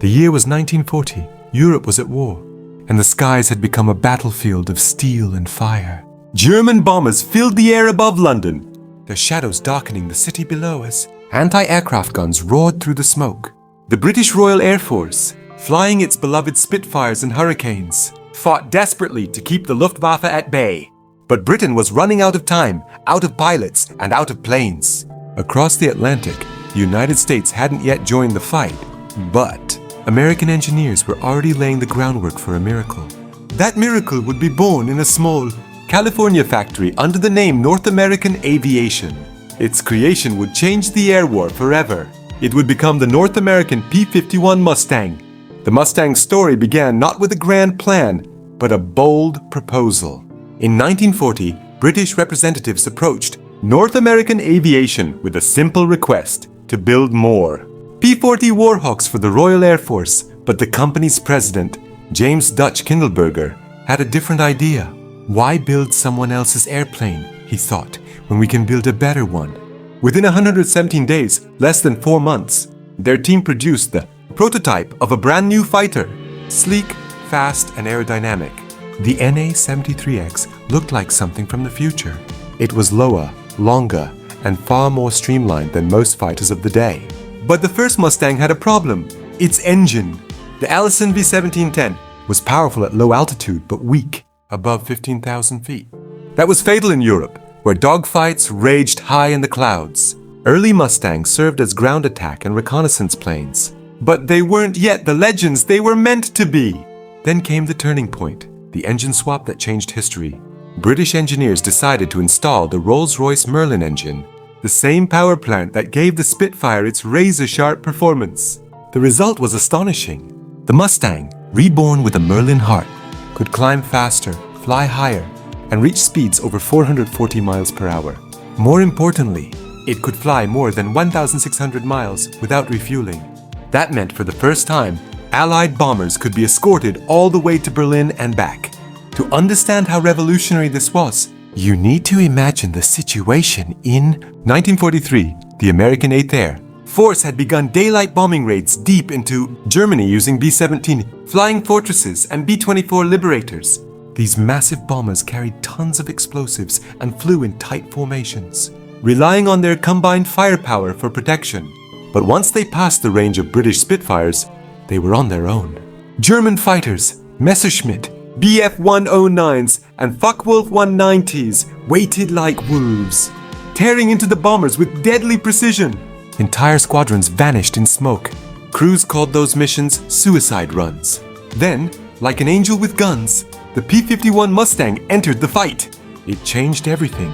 The year was 1940. Europe was at war, and the skies had become a battlefield of steel and fire. German bombers filled the air above London, their shadows darkening the city below us. Anti-aircraft guns roared through the smoke. The British Royal Air Force, flying its beloved Spitfires and Hurricanes, fought desperately to keep the Luftwaffe at bay. But Britain was running out of time, out of pilots, and out of planes. Across the Atlantic, the United States hadn't yet joined the fight, but American engineers were already laying the groundwork for a miracle. That miracle would be born in a small California factory under the name North American Aviation. Its creation would change the air war forever. It would become the North American P-51 Mustang. The Mustang story began not with a grand plan, but a bold proposal. In 1940, British representatives approached North American Aviation with a simple request to build more P-40 Warhawks for the Royal Air Force, but the company's president, James Dutch Kindleberger, had a different idea. Why build someone else's airplane, he thought, when we can build a better one? Within 117 days, less than 4 months, their team produced the prototype of a brand new fighter, sleek, fast, and aerodynamic. The NA-73X looked like something from the future. It was lower, longer, and far more streamlined than most fighters of the day. But the first Mustang had a problem: its engine. The Allison V1710 was powerful at low altitude but weak above 15,000 feet. That was fatal in Europe, where dogfights raged high in the clouds. Early Mustangs served as ground attack and reconnaissance planes. But they weren't yet the legends they were meant to be. Then came the turning point, the engine swap that changed history. British engineers decided to install the Rolls-Royce Merlin engine, the same power plant that gave the Spitfire its razor-sharp performance. The result was astonishing. The Mustang, reborn with a Merlin heart, could climb faster, fly higher, and reach speeds over 440 miles per hour. More importantly, it could fly more than 1,600 miles without refueling. That meant for the first time, Allied bombers could be escorted all the way to Berlin and back. To understand how revolutionary this was, you need to imagine the situation in 1943, the American 8th Air Force had begun daylight bombing raids deep into Germany using B-17 Flying Fortresses and B-24 Liberators. These massive bombers carried tons of explosives and flew in tight formations, relying on their combined firepower for protection. But once they passed the range of British Spitfires, they were on their own. German fighters, Messerschmitt, Bf-109s, and Focke-Wulf 190s waited like wolves, tearing into the bombers with deadly precision. Entire squadrons vanished in smoke. Crews called those missions suicide runs. Then, like an angel with guns, the P-51 Mustang entered the fight. It changed everything.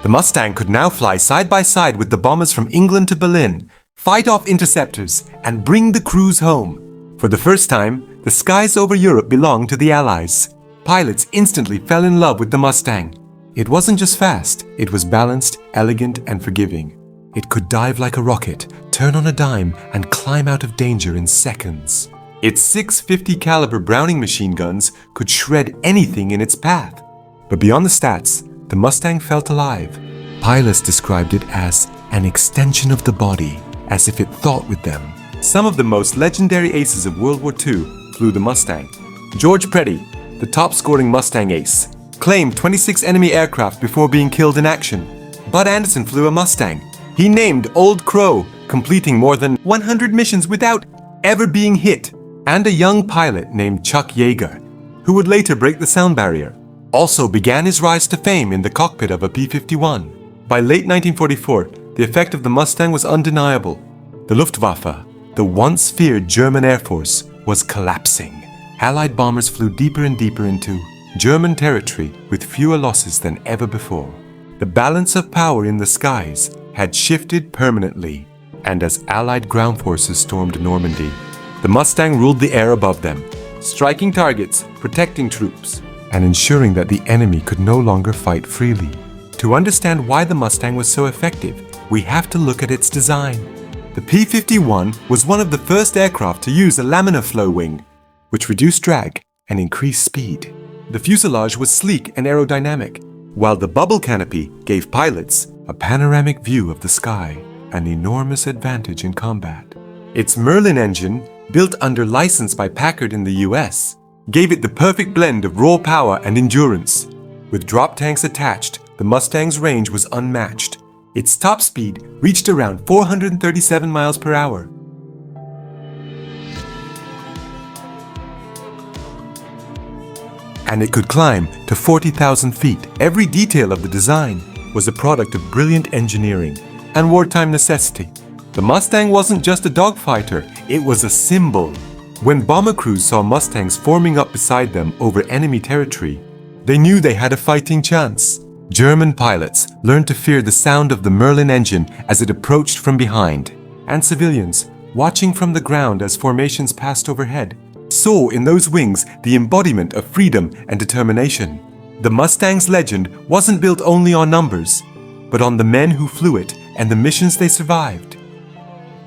The Mustang could now fly side by side with the bombers from England to Berlin, fight off interceptors, and bring the crews home. For the first time, the skies over Europe belonged to the Allies. Pilots instantly fell in love with the Mustang. It wasn't just fast, it was balanced, elegant, and forgiving. It could dive like a rocket, turn on a dime, and climb out of danger in seconds. Its 650 caliber Browning machine guns could shred anything in its path. But beyond the stats, the Mustang felt alive. Pilots described it as an extension of the body, as if it thought with them. Some of the most legendary aces of World War II flew the Mustang. George Preddy, the top-scoring Mustang ace, claimed 26 enemy aircraft before being killed in action. Bud Anderson flew a Mustang. He named Old Crow, completing more than 100 missions without ever being hit. And a young pilot named Chuck Yeager, who would later break the sound barrier, also began his rise to fame in the cockpit of a P-51. By late 1944, the effect of the Mustang was undeniable. The Luftwaffe, the once feared German Air Force, was collapsing. Allied bombers flew deeper and deeper into German territory with fewer losses than ever before. The balance of power in the skies had shifted permanently, and as Allied ground forces stormed Normandy, the Mustang ruled the air above them, striking targets, protecting troops, and ensuring that the enemy could no longer fight freely. To understand why the Mustang was so effective, we have to look at its design. The P-51 was one of the first aircraft to use a laminar flow wing, which reduced drag and increased speed. The fuselage was sleek and aerodynamic, while the bubble canopy gave pilots a panoramic view of the sky, an enormous advantage in combat. Its Merlin engine, built under license by Packard in the US, gave it the perfect blend of raw power and endurance. With drop tanks attached, the Mustang's range was unmatched. Its top speed reached around 437 miles per hour. And it could climb to 40,000 feet. Every detail of the design was a product of brilliant engineering and wartime necessity. The Mustang wasn't just a dogfighter, it was a symbol. When bomber crews saw Mustangs forming up beside them over enemy territory, they knew they had a fighting chance. German pilots learned to fear the sound of the Merlin engine as it approached from behind, and civilians, watching from the ground as formations passed overhead, saw in those wings the embodiment of freedom and determination. The Mustang's legend wasn't built only on numbers, but on the men who flew it and the missions they survived.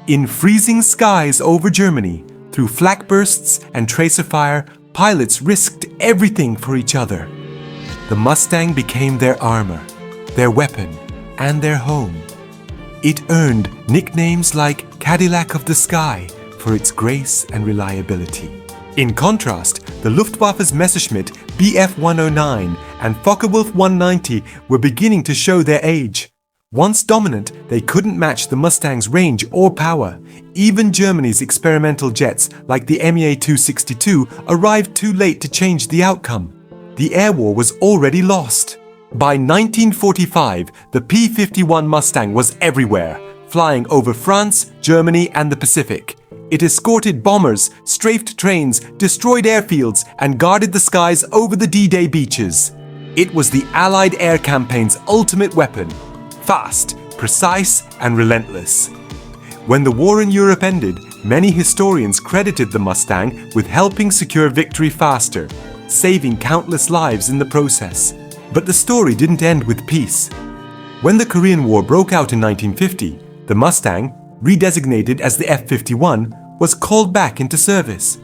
In freezing skies over Germany, through flak bursts and tracer fire, pilots risked everything for each other. The Mustang became their armor, their weapon, and their home. It earned nicknames like Cadillac of the Sky for its grace and reliability. In contrast, the Luftwaffe's Messerschmitt Bf-109 and Focke-Wulf 190 were beginning to show their age. Once dominant, they couldn't match the Mustang's range or power. Even Germany's experimental jets, like the Me-262, arrived too late to change the outcome. The air war was already lost. By 1945, the P-51 Mustang was everywhere, flying over France, Germany, and the Pacific. It escorted bombers, strafed trains, destroyed airfields, and guarded the skies over the D-Day beaches. It was the Allied air campaign's ultimate weapon. Fast, precise, and relentless. When the war in Europe ended, many historians credited the Mustang with helping secure victory faster, saving countless lives in the process. But the story didn't end with peace. When the Korean War broke out in 1950, the Mustang, redesignated as the F-51, was called back into service.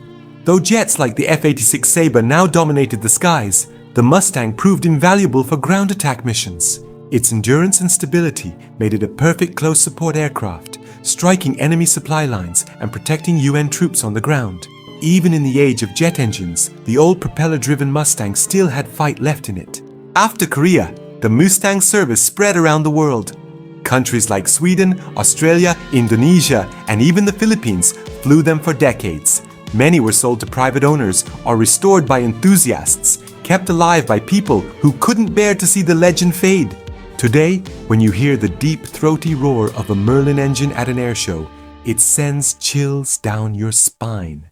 Though jets like the F-86 Sabre now dominated the skies, the Mustang proved invaluable for ground attack missions. Its endurance and stability made it a perfect close support aircraft, striking enemy supply lines and protecting UN troops on the ground. Even in the age of jet engines, the old propeller-driven Mustang still had fight left in it. After Korea, the Mustang service spread around the world. Countries like Sweden, Australia, Indonesia, and even the Philippines flew them for decades. Many were sold to private owners or restored by enthusiasts, kept alive by people who couldn't bear to see the legend fade. Today, when you hear the deep, throaty roar of a Merlin engine at an airshow, it sends chills down your spine.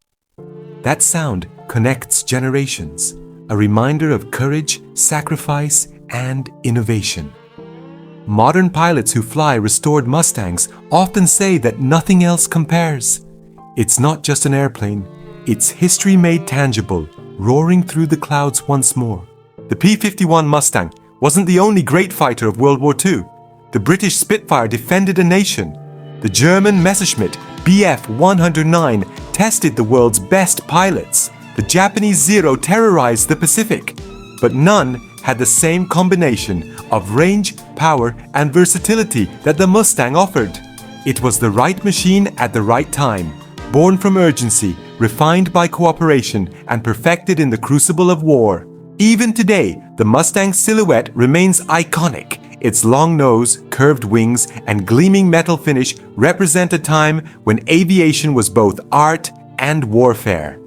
That sound connects generations, a reminder of courage, sacrifice, and innovation. Modern pilots who fly restored Mustangs often say that nothing else compares. It's not just an airplane, it's history made tangible, roaring through the clouds once more. The P-51 Mustang wasn't the only great fighter of World War II. The British Spitfire defended a nation. The German Messerschmitt Bf-109 tested the world's best pilots. The Japanese Zero terrorized the Pacific. But none had the same combination of range, power, and versatility that the Mustang offered. It was the right machine at the right time, born from urgency, refined by cooperation, and perfected in the crucible of war. Even today, the Mustang's silhouette remains iconic. Its long nose, curved wings, and gleaming metal finish represent a time when aviation was both art and warfare.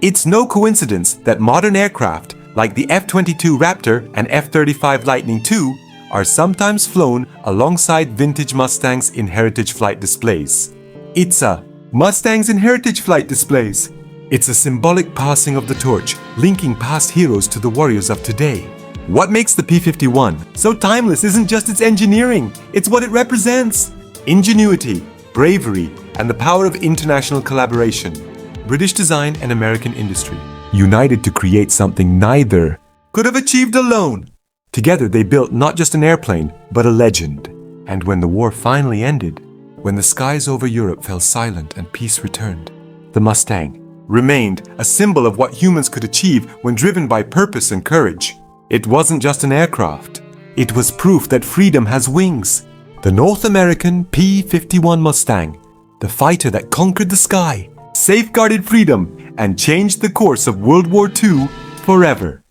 It's no coincidence that modern aircraft, like the F-22 Raptor and F-35 Lightning II, are sometimes flown alongside vintage Mustangs in heritage flight displays. It's a Mustangs in heritage flight displays. It's a symbolic passing of the torch, linking past heroes to the warriors of today. What makes the P-51 so timeless isn't just its engineering, it's what it represents. Ingenuity, bravery, and the power of international collaboration. British design and American industry, united to create something neither could have achieved alone. Together they built not just an airplane, but a legend. And when the war finally ended, when the skies over Europe fell silent and peace returned, the Mustang remained a symbol of what humans could achieve when driven by purpose and courage. It wasn't just an aircraft. It was proof that freedom has wings. The North American P-51 Mustang, the fighter that conquered the sky, safeguarded freedom, and changed the course of World War II forever.